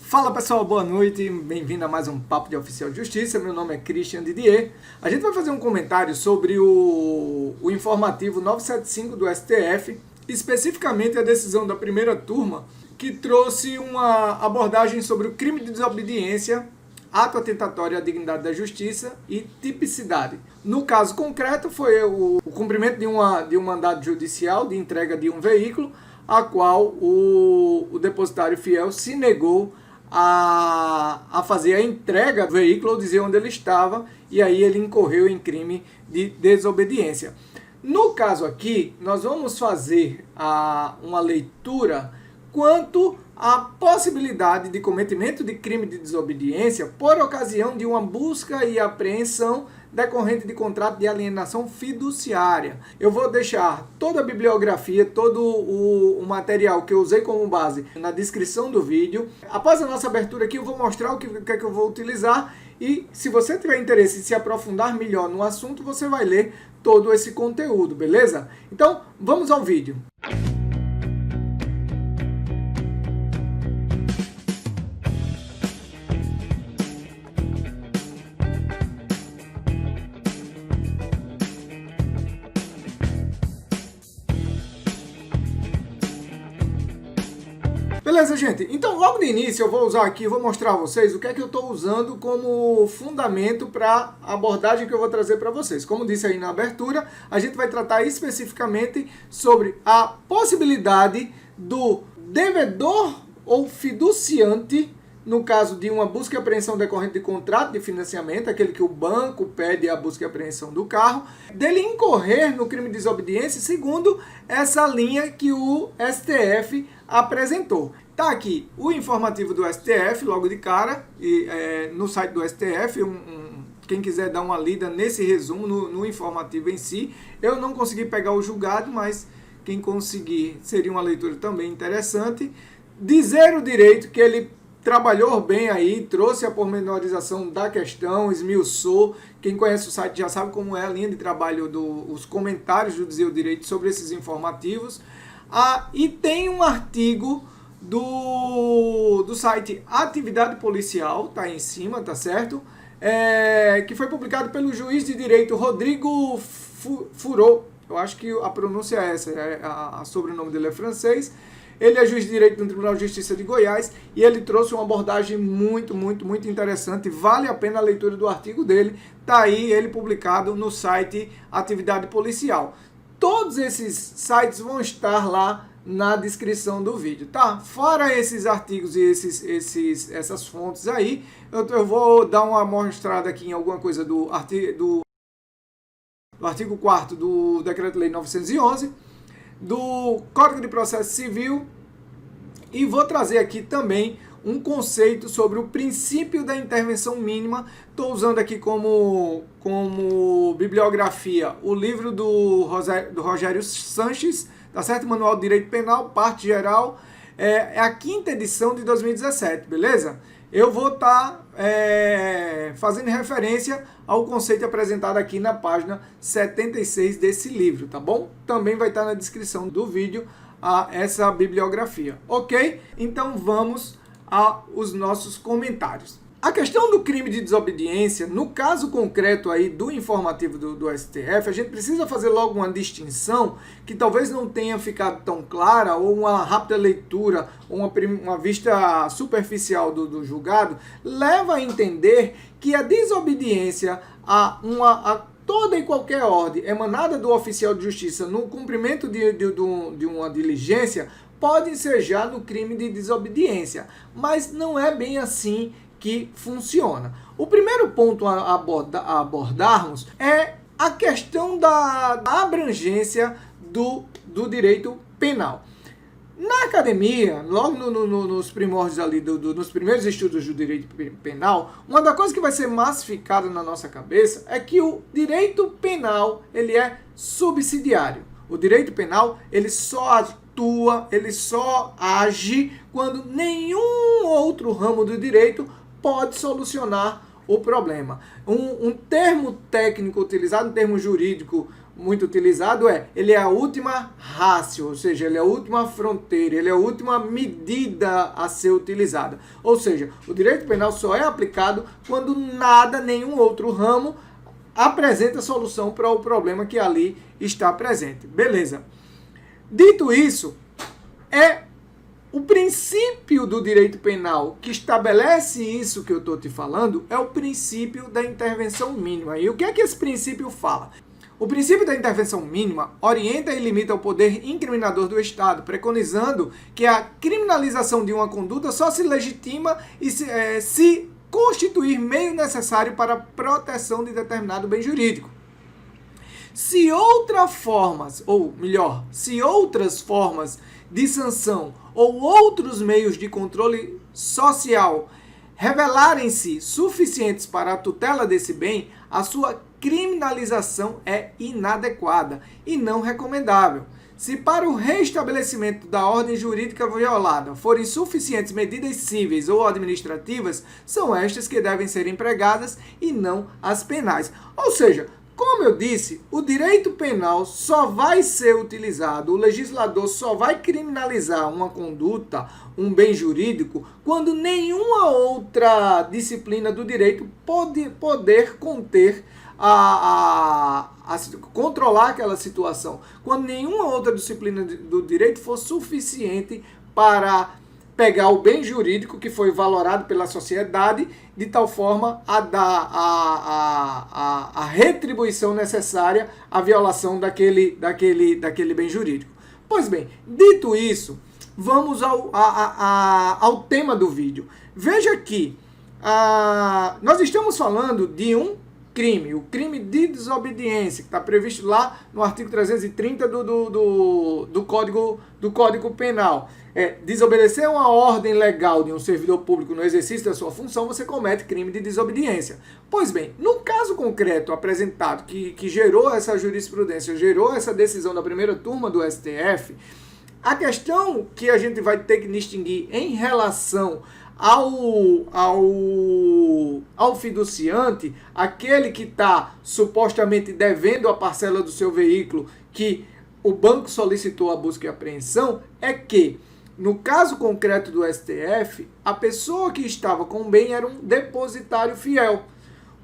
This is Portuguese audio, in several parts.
Fala pessoal, boa noite, bem-vindo a mais um Papo de Oficial de Justiça, meu nome é Christian Didier. A gente vai fazer um comentário sobre o informativo 975 do STF, especificamente a decisão da primeira turma, que trouxe uma abordagem sobre o crime de desobediência, ato atentatório à dignidade da justiça e tipicidade. No caso concreto, foi o cumprimento de um mandado judicial de entrega de um veículo, a qual o depositário fiel se negou a fazer a entrega do veículo ou dizer onde ele estava, e aí ele incorreu em crime de desobediência. No caso aqui, nós vamos fazer uma leitura quanto à possibilidade de cometimento de crime de desobediência por ocasião de uma busca e apreensão decorrente de contrato de alienação fiduciária. Eu vou deixar toda a bibliografia, todo o material que eu usei como base na descrição do vídeo. Após a nossa abertura aqui, eu vou mostrar o que é que eu vou utilizar e se você tiver interesse em se aprofundar melhor no assunto, você vai ler todo esse conteúdo, beleza? Então, vamos ao vídeo. Beleza, gente? Então, logo de início, eu vou usar aqui, vou mostrar a vocês o que é que eu estou usando como fundamento para a abordagem que eu vou trazer para vocês. Como disse aí na abertura, a gente vai tratar especificamente sobre a possibilidade do devedor ou fiduciante, no caso de uma busca e apreensão decorrente de contrato de financiamento, aquele que o banco pede a busca e apreensão do carro, dele incorrer no crime de desobediência segundo essa linha que o STF apresentou. Tá aqui o informativo do STF, logo de cara, no site do STF, quem quiser dar uma lida nesse resumo, no informativo em si. Eu não consegui pegar o julgado, mas quem conseguir seria uma leitura também interessante. Dizer o direito que ele trabalhou bem aí, trouxe a pormenorização da questão, esmiuçou. Quem conhece o site já sabe como é a linha de trabalho, os comentários do Dizer o Direito sobre esses informativos. E tem um artigo do site Atividade Policial, tá aí em cima, tá certo? Que foi publicado pelo juiz de direito Rodrigo Furot. Eu acho que a pronúncia é essa, a sobrenome dele é francês. Ele é juiz de direito no Tribunal de Justiça de Goiás e ele trouxe uma abordagem muito interessante. Vale a pena a leitura do artigo dele. Tá aí ele publicado no site Atividade Policial. Todos esses sites vão estar lá na descrição do vídeo, tá? Fora esses artigos e essas fontes aí, eu vou dar uma mostrada aqui em alguma coisa do artigo 4º do Decreto-Lei 911, do Código de Processo Civil, e vou trazer aqui também um conceito sobre o princípio da intervenção mínima. Estou usando aqui como bibliografia o livro do Rogério Sanches, tá certo? Manual de Direito Penal, parte geral, é a 5ª edição de 2017, beleza? Eu vou estar fazendo referência ao conceito apresentado aqui na página 76 desse livro, tá bom? Também vai estar na descrição do vídeo essa bibliografia, ok? Então vamos aos nossos comentários. A questão do crime de desobediência, no caso concreto aí do informativo do STF, a gente precisa fazer logo uma distinção que talvez não tenha ficado tão clara, ou uma rápida leitura, ou uma vista superficial do julgado, leva a entender que a desobediência a toda e qualquer ordem emanada do oficial de justiça no cumprimento de uma diligência pode ensejar no crime de desobediência, mas não é bem assim que funciona. O primeiro ponto a abordarmos é a questão da abrangência do direito penal. Na academia, logo nos primórdios ali, nos primeiros estudos do direito penal, uma das coisas que vai ser massificada na nossa cabeça é que o direito penal ele é subsidiário. O direito penal ele só atua, ele só age quando nenhum outro ramo do direito pode solucionar o problema. Um termo técnico utilizado, um termo jurídico muito utilizado ele é a última ratio, ou seja, ele é a última fronteira, ele é a última medida a ser utilizada. Ou seja, o direito penal só é aplicado quando nada, nenhum outro ramo apresenta solução para o problema que ali está presente. Beleza. Dito isso, o princípio do direito penal que estabelece isso que eu estou te falando é o princípio da intervenção mínima. E o que é que esse princípio fala? O princípio da intervenção mínima orienta e limita o poder incriminador do Estado, preconizando que a criminalização de uma conduta só se legitima e se constituir meio necessário para a proteção de determinado bem jurídico. Se outras formas de sanção ou outros meios de controle social revelarem-se suficientes para a tutela desse bem, a sua criminalização é inadequada e não recomendável. Se para o restabelecimento da ordem jurídica violada forem suficientes medidas cíveis ou administrativas, são estas que devem ser empregadas e não as penais. Ou seja, como eu disse, o direito penal só vai ser utilizado, o legislador só vai criminalizar uma conduta, um bem jurídico, quando nenhuma outra disciplina do direito poder conter controlar aquela situação. Quando nenhuma outra disciplina do direito for suficiente para pegar o bem jurídico que foi valorado pela sociedade de tal forma a dar a retribuição necessária à violação daquele bem jurídico. Pois bem, dito isso, vamos ao tema do vídeo. Veja que nós estamos falando de um crime, o crime de desobediência, que está previsto lá no artigo 330 do Código Penal. Desobedecer uma ordem legal de um servidor público no exercício da sua função, você comete crime de desobediência. Pois bem, no caso concreto apresentado, que gerou essa jurisprudência, gerou essa decisão da primeira turma do STF, a questão que a gente vai ter que distinguir em relação ao fiduciante, aquele que está supostamente devendo a parcela do seu veículo que o banco solicitou a busca e apreensão, é que, no caso concreto do STF, a pessoa que estava com o bem era um depositário fiel.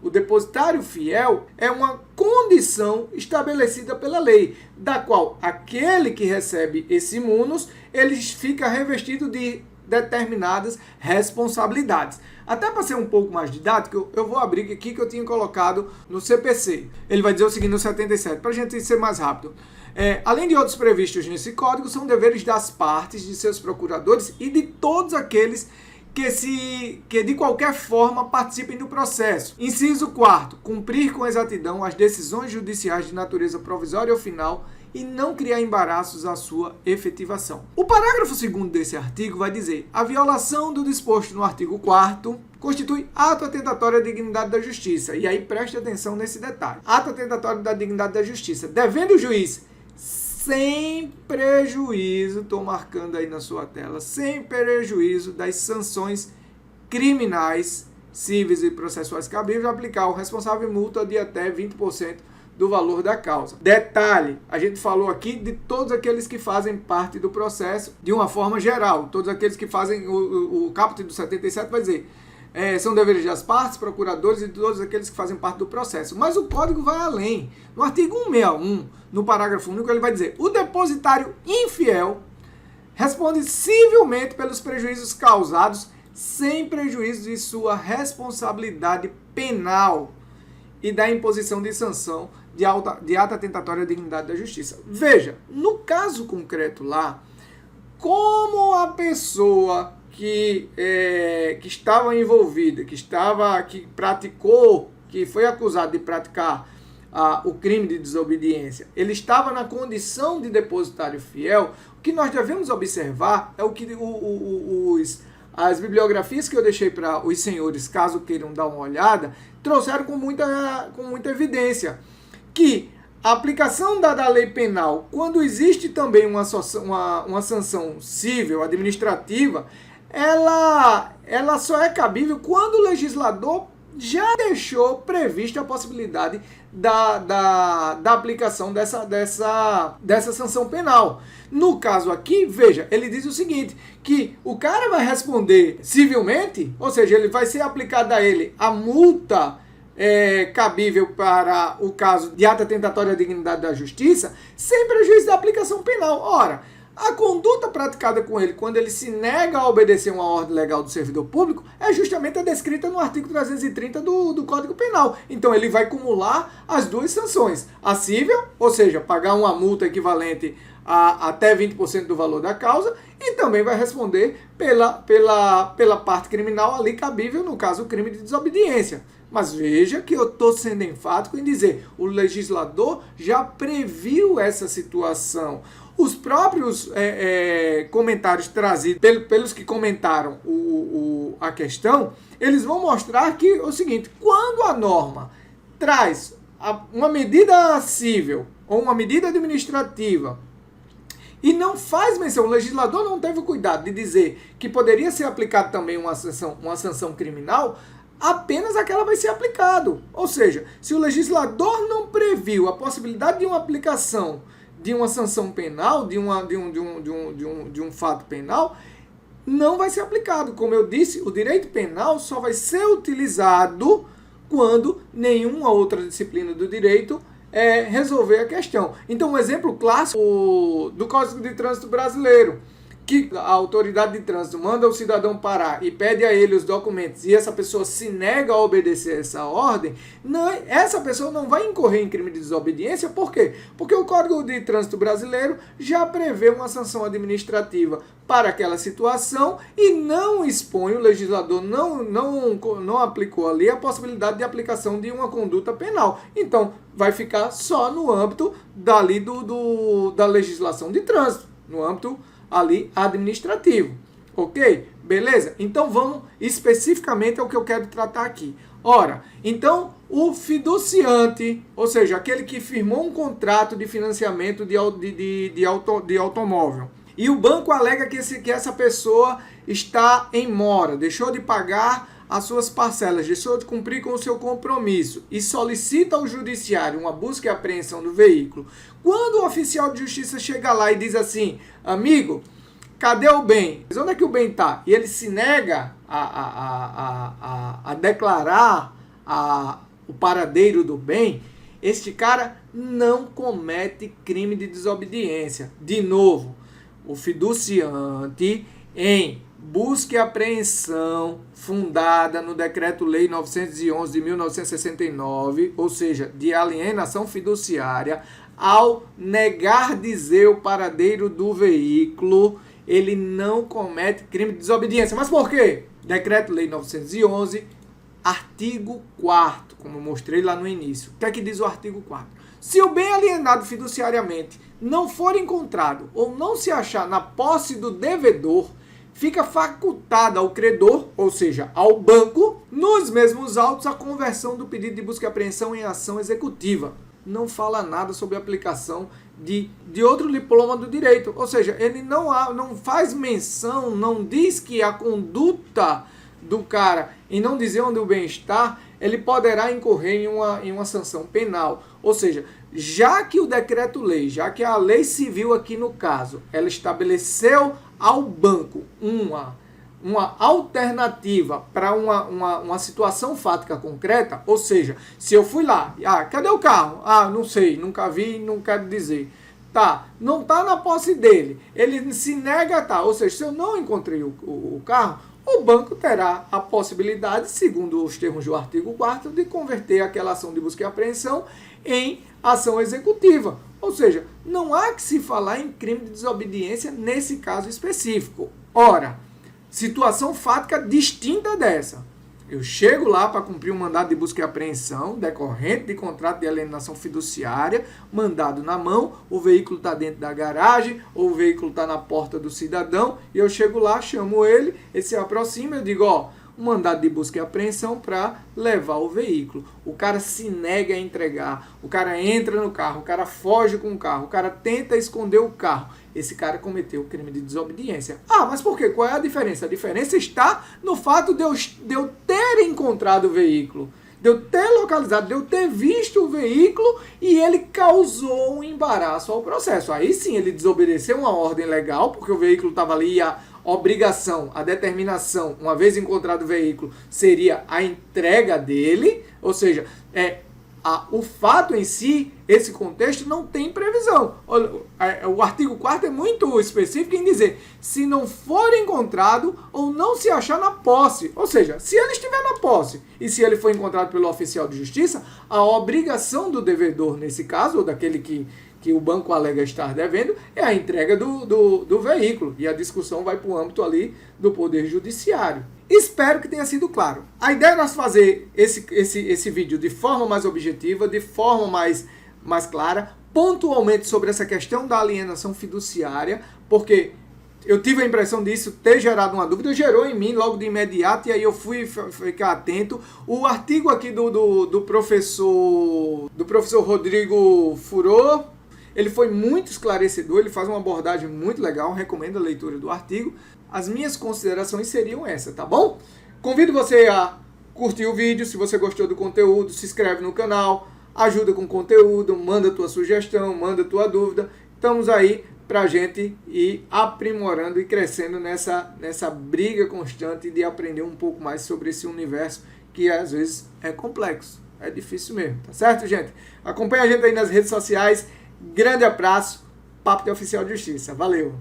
O depositário fiel é uma condição estabelecida pela lei, da qual aquele que recebe esse munus, ele fica revestido de determinadas responsabilidades. Até para ser um pouco mais didático, eu vou abrir aqui que eu tinha colocado no CPC. Ele vai dizer o seguinte no 77, para a gente ser mais rápido. Além de outros previstos nesse código, são deveres das partes, de seus procuradores e de todos aqueles que de qualquer forma participem do processo. Inciso 4º, cumprir com exatidão as decisões judiciais de natureza provisória ou final e não criar embaraços à sua efetivação. O parágrafo 2º desse artigo vai dizer: a violação do disposto no artigo 4º constitui ato atentatório à dignidade da justiça. E aí preste atenção nesse detalhe. Ato atentatório da dignidade da justiça. Devendo o juiz, sem prejuízo, estou marcando aí na sua tela, sem prejuízo das sanções criminais, cíveis e processuais cabíveis, aplicar ao responsável multa de até 20% do valor da causa. Detalhe, a gente falou aqui de todos aqueles que fazem parte do processo de uma forma geral, todos aqueles que fazem o caput do 77 vai dizer, são deveres das partes, procuradores e todos aqueles que fazem parte do processo. Mas o código vai além. No artigo 161, no parágrafo único, ele vai dizer: o depositário infiel responde civilmente pelos prejuízos causados sem prejuízo de sua responsabilidade penal e da imposição de sanção de ato atentatório à dignidade da justiça. Veja, no caso concreto lá, como a pessoa que estava envolvida, que praticou, que foi acusado de praticar o crime de desobediência, ele estava na condição de depositário fiel, o que nós devemos observar é o que as bibliografias que eu deixei para os senhores, caso queiram dar uma olhada, trouxeram com muita evidência que a aplicação da lei penal, quando existe também uma sanção civil, administrativa, ela só é cabível quando o legislador já deixou prevista a possibilidade da aplicação dessa sanção penal. No caso aqui, veja, ele diz o seguinte, que o cara vai responder civilmente, ou seja, ele vai ser aplicada a ele a multa cabível para o caso de ato atentatório à dignidade da justiça, sem prejuízo da aplicação penal. Ora, a conduta praticada com ele quando ele se nega a obedecer uma ordem legal do servidor público é justamente a descrita no artigo 330 do Código Penal. Então ele vai acumular as duas sanções. A cível, ou seja, pagar uma multa equivalente a até 20% do valor da causa, e também vai responder pela parte criminal ali cabível, no caso o crime de desobediência. Mas veja que eu estou sendo enfático em dizer, o legislador já previu essa situação. Os próprios comentários trazidos pelos que comentaram a questão, eles vão mostrar que o seguinte, quando a norma traz uma medida cível ou uma medida administrativa e não faz menção, o legislador não teve o cuidado de dizer que poderia ser aplicado também uma sanção criminal, apenas aquela vai ser aplicado. Ou seja, se o legislador não previu a possibilidade de uma aplicação de uma sanção penal, de um fato penal, não vai ser aplicado. Como eu disse, o direito penal só vai ser utilizado quando nenhuma outra disciplina do direito resolver a questão. Então, um exemplo clássico do Código de Trânsito Brasileiro, que a autoridade de trânsito manda o cidadão parar e pede a ele os documentos e essa pessoa se nega a obedecer essa ordem, essa pessoa não vai incorrer em crime de desobediência. Por quê? Porque o Código de Trânsito Brasileiro já prevê uma sanção administrativa para aquela situação e não expõe, o legislador não aplicou ali a possibilidade de aplicação de uma conduta penal. Então, vai ficar só no âmbito dali da legislação de trânsito, no âmbito ali administrativo, ok? Beleza? Então vamos especificamente ao que eu quero tratar aqui. Ora, então o fiduciante, ou seja, aquele que firmou um contrato de financiamento de automóvel, e o banco alega que essa pessoa está em mora, deixou de pagar as suas parcelas, deixou de cumprir com o seu compromisso e solicita ao judiciário uma busca e apreensão do veículo. Quando o oficial de justiça chega lá e diz assim, amigo, cadê o bem? Onde é que o bem está? E ele se nega a declarar o paradeiro do bem, este cara não comete crime de desobediência. De novo, o fiduciante em busca e apreensão fundada no Decreto-Lei 911 de 1969, ou seja, de alienação fiduciária, ao negar dizer o paradeiro do veículo, ele não comete crime de desobediência. Mas por quê? Decreto-Lei 911, artigo 4º, como eu mostrei lá no início. O que é que diz o artigo 4º? Se o bem alienado fiduciariamente não for encontrado ou não se achar na posse do devedor, fica facultada ao credor, ou seja, ao banco, nos mesmos autos, a conversão do pedido de busca e apreensão em ação executiva. Não fala nada sobre a aplicação de outro diploma do direito. Ou seja, ele não faz menção, não diz que a conduta do cara em não dizer onde o bem está, ele poderá incorrer em uma sanção penal. Ou seja, já que o decreto-lei, já que a lei civil aqui no caso, ela estabeleceu ao banco uma alternativa para uma situação fática concreta, ou seja, se eu fui lá, cadê o carro? Não sei, nunca vi, não quero dizer. Tá, não está na posse dele, ele se nega, ou seja, se eu não encontrei o carro, o banco terá a possibilidade, segundo os termos do artigo 4º, de converter aquela ação de busca e apreensão em ação executiva. Ou seja, não há que se falar em crime de desobediência nesse caso específico. Ora, situação fática distinta dessa. Eu chego lá para cumprir um mandado de busca e apreensão decorrente de contrato de alienação fiduciária, mandado na mão, o veículo está dentro da garagem, ou o veículo está na porta do cidadão, e eu chego lá, chamo ele se aproxima, eu digo, um mandado de busca e apreensão para levar o veículo. O cara se nega a entregar, o cara entra no carro, o cara foge com o carro, o cara tenta esconder o carro. Esse cara cometeu o crime de desobediência. Mas por quê? Qual é a diferença? A diferença está no fato de eu ter ter encontrado o veículo, de eu ter localizado, de eu ter visto o veículo e ele causou um embaraço ao processo. Aí sim, ele desobedeceu uma ordem legal, porque o veículo estava ali e a obrigação, a determinação, uma vez encontrado o veículo, seria a entrega dele, ou seja, o fato em si, esse contexto não tem previsão. O artigo 4º é muito específico em dizer se não for encontrado ou não se achar na posse. Ou seja, se ele estiver na posse e se ele for encontrado pelo oficial de justiça, a obrigação do devedor, nesse caso, ou daquele que o banco alega estar devendo, é a entrega do veículo. E a discussão vai para o âmbito ali do Poder Judiciário. Espero que tenha sido claro. A ideia é nós fazer esse vídeo de forma mais objetiva, de forma mais clara, pontualmente sobre essa questão da alienação fiduciária, porque eu tive a impressão disso ter gerado uma dúvida, gerou em mim logo de imediato, e aí eu fui ficar atento. O artigo aqui do professor Rodrigo Furô, ele foi muito esclarecedor, ele faz uma abordagem muito legal, recomendo a leitura do artigo. As minhas considerações seriam essas, tá bom? Convido você a curtir o vídeo, se você gostou do conteúdo, se inscreve no canal, ajuda com o conteúdo, manda tua sugestão, manda tua dúvida. Estamos aí pra gente ir aprimorando e crescendo nessa briga constante de aprender um pouco mais sobre esse universo que às vezes é complexo, é difícil mesmo, tá certo, gente? Acompanha a gente aí nas redes sociais. Grande abraço, Papo de Oficial de Justiça. Valeu!